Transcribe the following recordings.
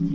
Hey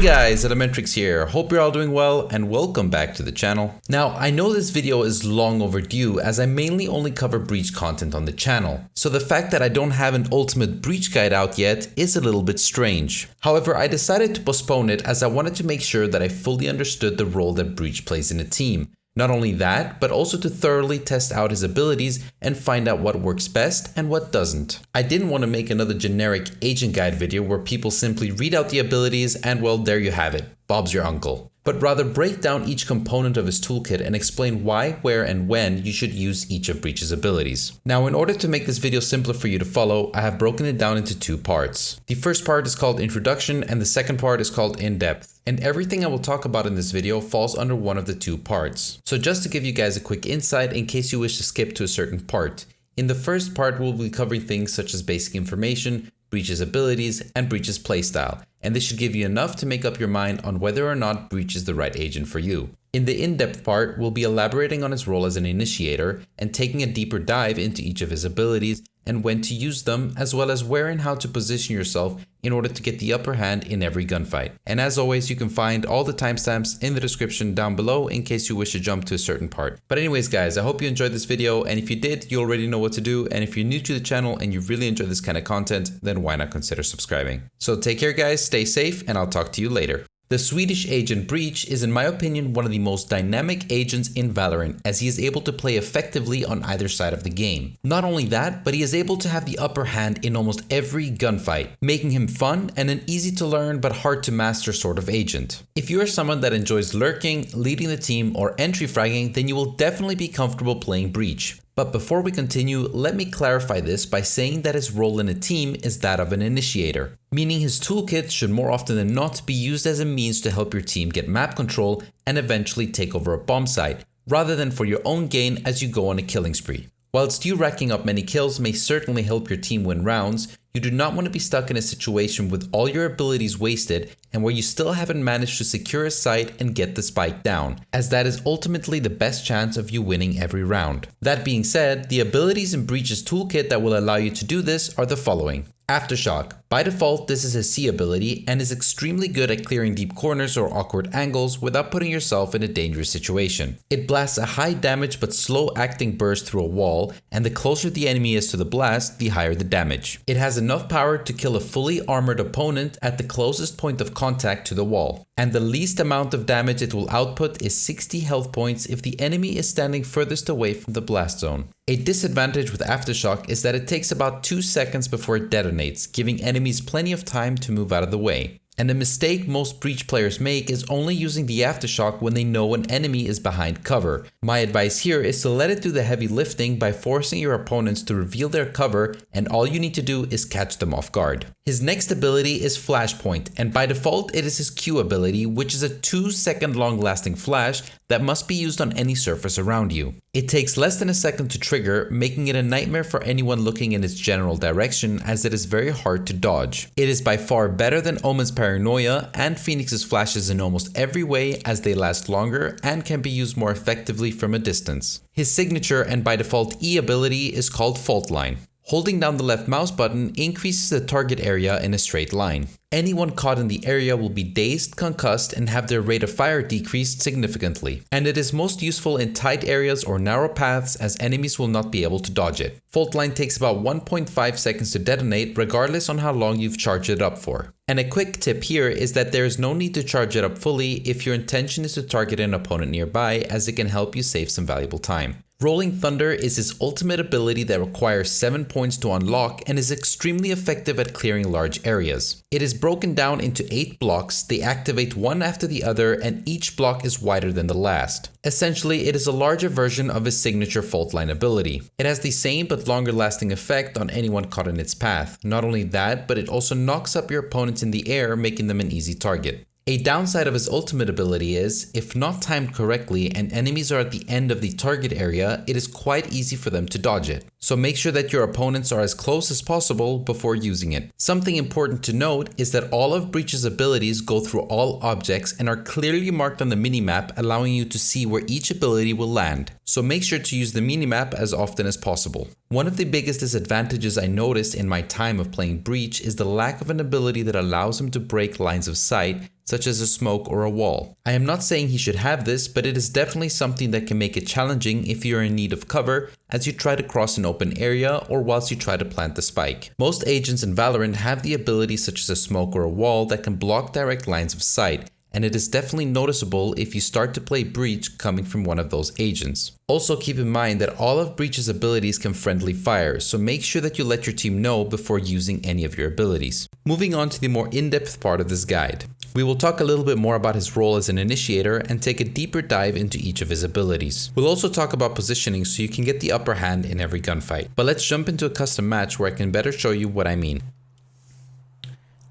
guys, LMNTRIX here. Hope you're all doing well and welcome back to the channel. Now, I know this video is long overdue as I mainly only cover Breach content on the channel. So the fact that I don't have an ultimate Breach guide out yet is a little bit strange. However, I decided to postpone it as I wanted to make sure that I fully understood the role that Breach plays in a team. Not only that, but also to thoroughly test out his abilities and find out what works best and what doesn't. I didn't want to make another generic agent guide video where people simply read out the abilities and well, there you have it, Bob's your uncle. But rather break down each component of his toolkit and explain why, where, and when you should use each of Breach's abilities. Now, in order to make this video simpler for you to follow, I have broken it down into two parts. The first part is called Introduction and the second part is called In-Depth. And everything I will talk about in this video falls under one of the two parts. So just to give you guys a quick insight in case you wish to skip to a certain part. In the first part, we'll be covering things such as basic information, Breach's abilities, and Breach's playstyle, and this should give you enough to make up your mind on whether or not Breach is the right agent for you. In the in-depth part, we'll be elaborating on his role as an initiator and taking a deeper dive into each of his abilities and when to use them, as well as where and how to position yourself in order to get the upper hand in every gunfight. And as always, you can find all the timestamps in the description down below in case you wish to jump to a certain part. But anyways guys, I hope you enjoyed this video, and if you did, you already know what to do, and if you're new to the channel and you really enjoy this kind of content, then why not consider subscribing. So take care guys, stay safe, and I'll talk to you later. The Swedish agent Breach is in my opinion one of the most dynamic agents in Valorant, as he is able to play effectively on either side of the game. Not only that, but he is able to have the upper hand in almost every gunfight, making him fun and an easy to learn but hard to master sort of agent. If you are someone that enjoys lurking, leading the team, or entry fragging, then you will definitely be comfortable playing Breach. But before we continue, let me clarify this by saying that his role in a team is that of an initiator, meaning his toolkit should more often than not be used as a means to help your team get map control and eventually take over a bomb site, rather than for your own gain as you go on a killing spree. Whilst you racking up many kills may certainly help your team win rounds, you do not want to be stuck in a situation with all your abilities wasted and where you still haven't managed to secure a site and get the spike down, as that is ultimately the best chance of you winning every round. That being said, the abilities in Breach's toolkit that will allow you to do this are the following. Aftershock. By default, this is a C ability and is extremely good at clearing deep corners or awkward angles without putting yourself in a dangerous situation. It blasts a high damage but slow acting burst through a wall, and the closer the enemy is to the blast, the higher the damage. It has enough power to kill a fully armored opponent at the closest point of contact to the wall, and the least amount of damage it will output is 60 health points if the enemy is standing furthest away from the blast zone. A disadvantage with Aftershock is that it takes about 2 seconds before it detonates, giving enemies plenty of time to move out of the way. And a mistake most Breach players make is only using the Aftershock when they know an enemy is behind cover. My advice here is to let it do the heavy lifting by forcing your opponents to reveal their cover, and all you need to do is catch them off guard. His next ability is Flashpoint, and by default it is his Q ability, which is a 2-second long lasting flash that must be used on any surface around you. It takes less than a second to trigger, making it a nightmare for anyone looking in its general direction as it is very hard to dodge. It is by far better than Omen's Paranoia and Phoenix's flashes in almost every way, as they last longer and can be used more effectively from a distance. His signature and by default E ability is called Fault Line. Holding down the left mouse button increases the target area in a straight line. Anyone caught in the area will be dazed, concussed, and have their rate of fire decreased significantly. And it is most useful in tight areas or narrow paths, as enemies will not be able to dodge it. Fault Line takes about 1.5 seconds to detonate, regardless on how long you've charged it up for. And a quick tip here is that there is no need to charge it up fully if your intention is to target an opponent nearby, as it can help you save some valuable time. Rolling Thunder is his ultimate ability that requires 7 points to unlock and is extremely effective at clearing large areas. It is broken down into 8 blocks, they activate one after the other, and each block is wider than the last. Essentially, it is a larger version of his signature Fault Line ability. It has the same but longer lasting effect on anyone caught in its path. Not only that, but it also knocks up your opponents in the air, making them an easy target. A downside of his ultimate ability is, if not timed correctly and enemies are at the end of the target area, it is quite easy for them to dodge it. So make sure that your opponents are as close as possible before using it. Something important to note is that all of Breach's abilities go through all objects and are clearly marked on the minimap, allowing you to see where each ability will land. So make sure to use the minimap as often as possible. One of the biggest disadvantages I noticed in my time of playing Breach is the lack of an ability that allows him to break lines of sight, such as a smoke or a wall. I am not saying he should have this, but it is definitely something that can make it challenging if you're in need of cover as you try to cross an open area or whilst you try to plant the spike. Most agents in Valorant have the ability such as a smoke or a wall that can block direct lines of sight, and it is definitely noticeable if you start to play Breach coming from one of those agents. Also keep in mind that all of Breach's abilities can friendly fire, so make sure that you let your team know before using any of your abilities. Moving on to the more in-depth part of this guide. We will talk a little bit more about his role as an initiator and take a deeper dive into each of his abilities. We'll also talk about positioning so you can get the upper hand in every gunfight. But let's jump into a custom match where I can better show you what I mean.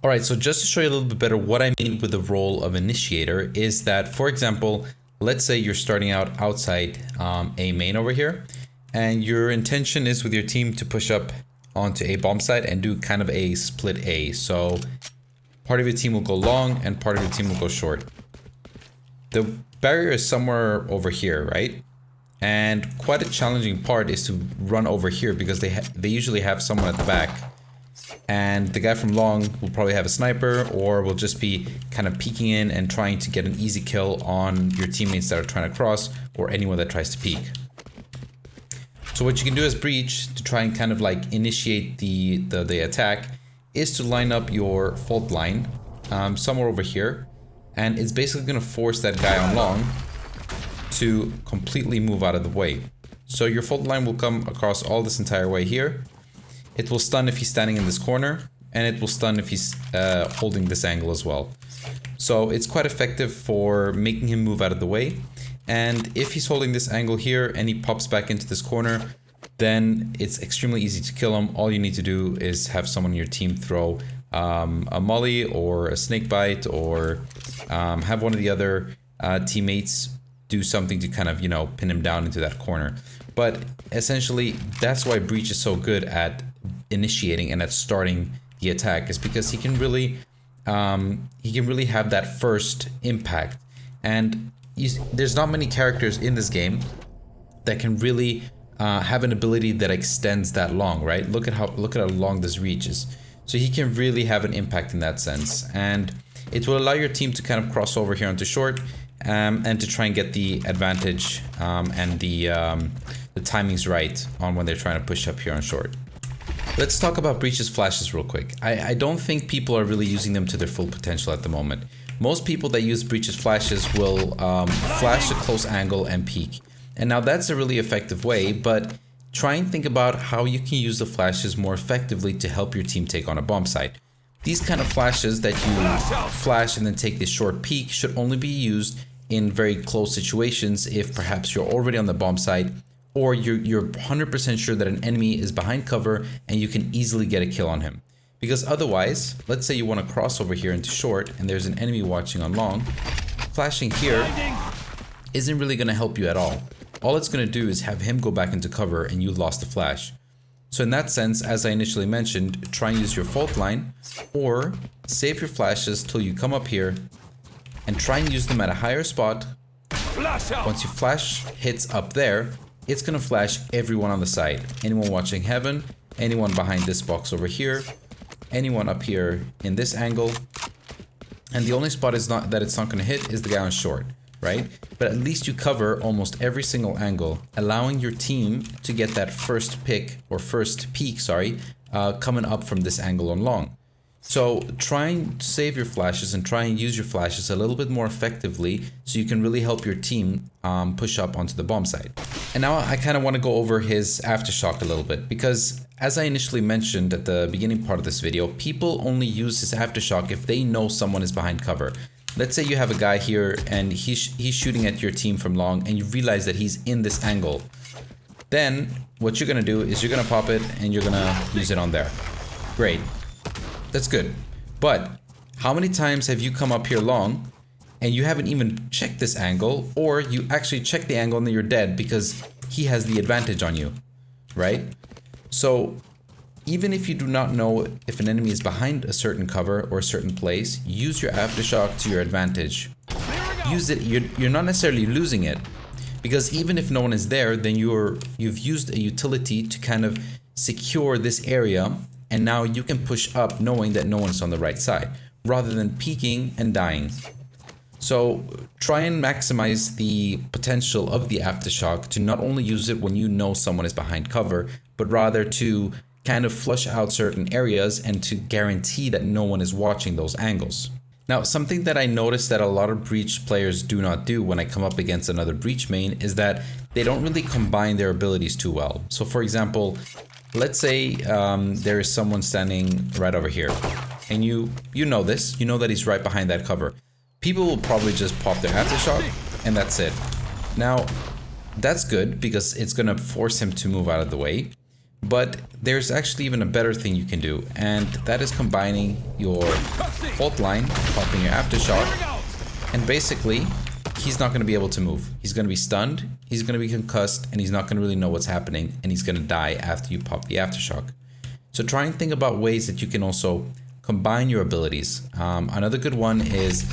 Alright, so just to show you a little bit better what I mean with the role of initiator is that, for example, let's say you're starting out outside A main over here, and your intention is with your team to push up onto A bomb site and do kind of a split A. So part of your team will go long and part of your team will go short. The barrier is somewhere over here, right? And quite a challenging part is to run over here because they usually have someone at the back. And the guy from long will probably have a sniper or will just be kind of peeking in and trying to get an easy kill on your teammates that are trying to cross or anyone that tries to peek. So what you can do as Breach to try and kind of like initiate the attack is to line up your fault line somewhere over here, and it's basically going to force that guy on long to completely move out of the way. So your fault line will come across all this entire way here. It will stun if he's standing in this corner, and it will stun if he's holding this angle as well. So it's quite effective for making him move out of the way. And if he's holding this angle here and he pops back into this corner, then it's extremely easy to kill him. All you need to do is have someone in your team throw a molly or a snake bite, or have one of the other teammates do something to kind of, you know, pin him down into that corner. But essentially, that's why Breach is so good at initiating and at starting the attack, is because he can really have that first impact. And there's not many characters in this game that can really have an ability that extends that long, right? Look at how long this reaches. So he can really have an impact in that sense, and it will allow your team to kind of cross over here onto short and to try and get the advantage and the timings right on when they're trying to push up here on short. Let's talk about Breach's flashes real quick. I don't think people are really using them to their full potential at the moment. Most people that use Breach's flashes will flash a close angle and peek. And now that's a really effective way, but try and think about how you can use the flashes more effectively to help your team take on a bomb site. These kind of flashes that you flash and then take this short peek should only be used in very close situations if perhaps you're already on the bomb site, or you're 100% sure that an enemy is behind cover and you can easily get a kill on him. Because otherwise, let's say you want to cross over here into short and there's an enemy watching on long, flashing here isn't really going to help you at all. All it's going to do is have him go back into cover and you lost the flash. So in that sense, as I initially mentioned, try and use your fault line, or save your flashes till you come up here and try and use them at a higher spot. Once your flash hits up there, it's going to flash everyone on the side. Anyone watching heaven, anyone behind this box over here, anyone up here in this angle. And the only spot it's not going to hit is the guy on short, right? But at least you cover almost every single angle, allowing your team to get that first pick, or first peek, sorry, coming up from this angle on long. So try and save your flashes and try and use your flashes a little bit more effectively so you can really help your team push up onto the bomb site. And now I kind of want to go over his aftershock a little bit, because as I initially mentioned at the beginning part of this video, people only use his aftershock if they know someone is behind cover. Let's say you have a guy here and he's shooting at your team from long and you realize that he's in this angle. Then what you're going to do is you're going to pop it and you're going to use it on there. Great. That's good. But How many times have you come up here long and you haven't even checked this angle, or you actually check the angle and then you're dead because he has the advantage on you, right? So even if you do not know if an enemy is behind a certain cover or a certain place, use your aftershock to your advantage. Use it, you're not necessarily losing it, because even if no one is there, then you've used a utility to kind of secure this area, and now you can push up knowing that no one's on the right side, rather than peeking and dying. So try and maximize the potential of the aftershock to not only use it when you know someone is behind cover, but rather to kind of flush out certain areas and to guarantee that no one is watching those angles. Now, something that I noticed that a lot of Breach players do not do when I come up against another Breach main is that they don't really combine their abilities too well. So for example, let's say there is someone standing right over here, and you know this, you know that he's right behind that cover. People will probably just pop their aftershock and that's it. Now, that's good because it's gonna force him to move out of the way. But there's actually even a better thing you can do, and that is combining your fault line, popping your aftershock, and basically he's not going to be able to move. He's going to be stunned, he's going to be concussed, and he's not going to really know what's happening, and he's going to die after you pop the aftershock. So try and think about ways that you can also combine your abilities. Another good one is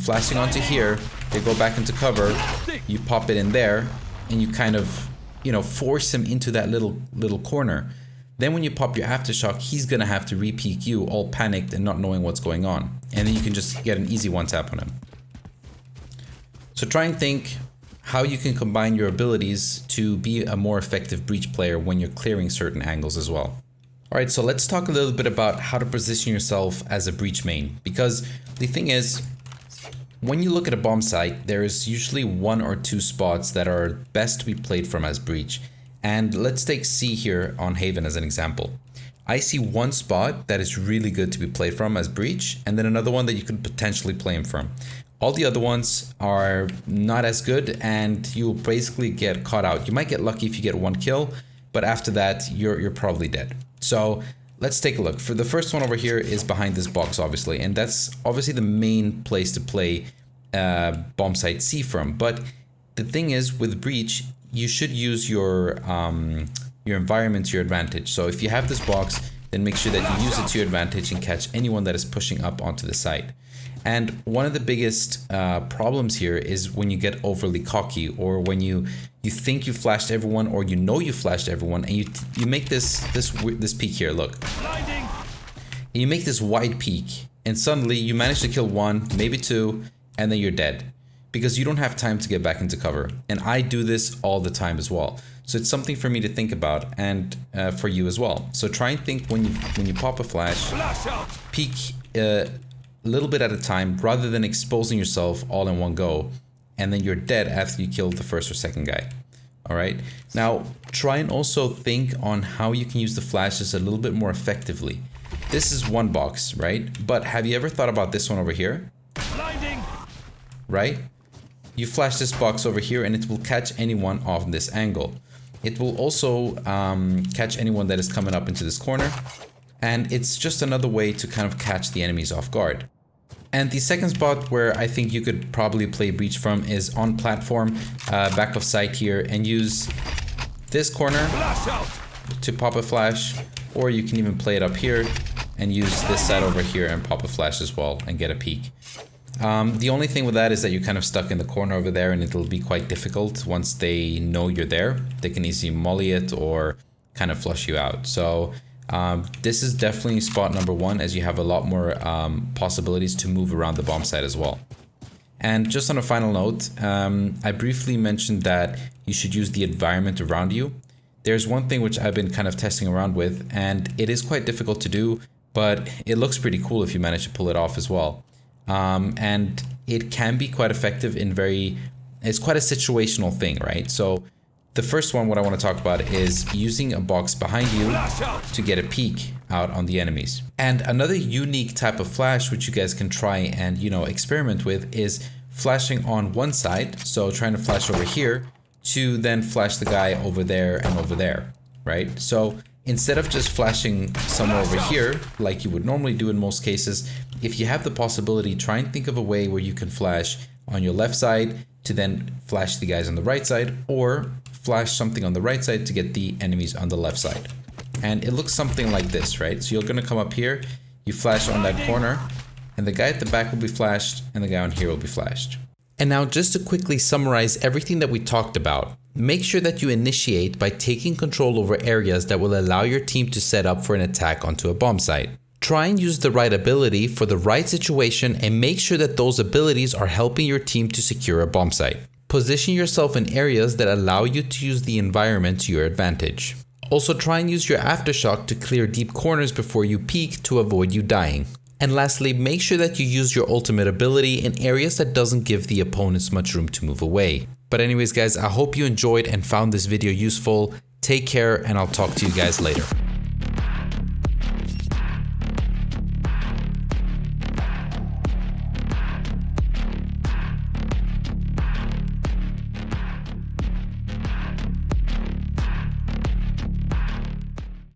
flashing onto here, they go back into cover, you pop it in there, and you kind of, you know, force him into that little corner. Then when you pop your aftershock, he's gonna have to re-peek you all panicked and not knowing what's going on. And then you can just get an easy one tap on him. So try and think how you can combine your abilities to be a more effective Breach player when you're clearing certain angles as well. Alright, so let's talk a little bit about how to position yourself as a Breach main. Because the thing is, when you look at a bomb site, there is usually one or two spots that are best to be played from as Breach. And let's take C here on Haven as an example. I see one spot that is really good to be played from as Breach, and then another one that you could potentially play him from. All the other ones are not as good, and you'll basically get caught out. You might get lucky if you get one kill, but after that, you're probably dead. So let's take a look. For the first one over here is behind this box, obviously, and that's obviously the main place to play bomb site C from. But the thing is, with Breach, you should use your environment to your advantage. So if you have this box, then make sure that you use it to your advantage and catch anyone that is pushing up onto the site. And one of the biggest problems here is when you get overly cocky, or when you think you flashed everyone, or you know you flashed everyone, and you make this peek here. Look, and you make this wide peek, and suddenly you manage to kill one, maybe two, and then you're dead because you don't have time to get back into cover. And I do this all the time as well. So it's something for me to think about, and for you as well. So try and think when you pop a flash, peek a little bit at a time rather than exposing yourself all in one go, and then you're dead after you killed the first or second guy. All right. Now try and also think on how you can use the flashes a little bit more effectively. This is one box, right? But have you ever thought about this one over here? Blinding. Right? You flash this box over here and it will catch anyone off this angle. It will also catch anyone that is coming up into this corner. And it's just another way to kind of catch the enemies off guard. And the second spot where I think you could probably play Breach from is on platform, back of sight here, and use this corner to pop a flash, or you can even play it up here and use this side over here and pop a flash as well and get a peek. The only thing with that is that you're kind of stuck in the corner over there, and it'll be quite difficult once they know you're there. They can easily molly it or kind of flush you out. So this is definitely spot number one, as you have a lot more possibilities to move around the bomb site as well. And just on a final note, I briefly mentioned that you should use the environment around you. There's one thing which I've been kind of testing around with, and it is quite difficult to do, but it looks pretty cool if you manage to pull it off as well. And it can be quite effective in it's quite a situational thing, right? So the first one, what I want to talk about is using a box behind you to get a peek out on the enemies. And another unique type of flash which you guys can try and, you know, experiment with is flashing on one side. So trying to flash over here to then flash the guy over there and over there, right? So instead of just flashing somewhere over here, like you would normally do in most cases, if you have the possibility, try and think of a way where you can flash on your left side to then flash the guys on the right side, or flash something on the right side to get the enemies on the left side. And it looks something like this, right? So you're gonna come up here, you flash on that corner, and the guy at the back will be flashed, and the guy on here will be flashed. And now just to quickly summarize everything that we talked about, make sure that you initiate by taking control over areas that will allow your team to set up for an attack onto a bomb site. Try and use the right ability for the right situation and make sure that those abilities are helping your team to secure a bomb site. Position yourself in areas that allow you to use the environment to your advantage. Also try and use your aftershock to clear deep corners before you peek to avoid you dying. And lastly, make sure that you use your ultimate ability in areas that doesn't give the opponents much room to move away. But anyways guys, I hope you enjoyed and found this video useful. Take care, and I'll talk to you guys later.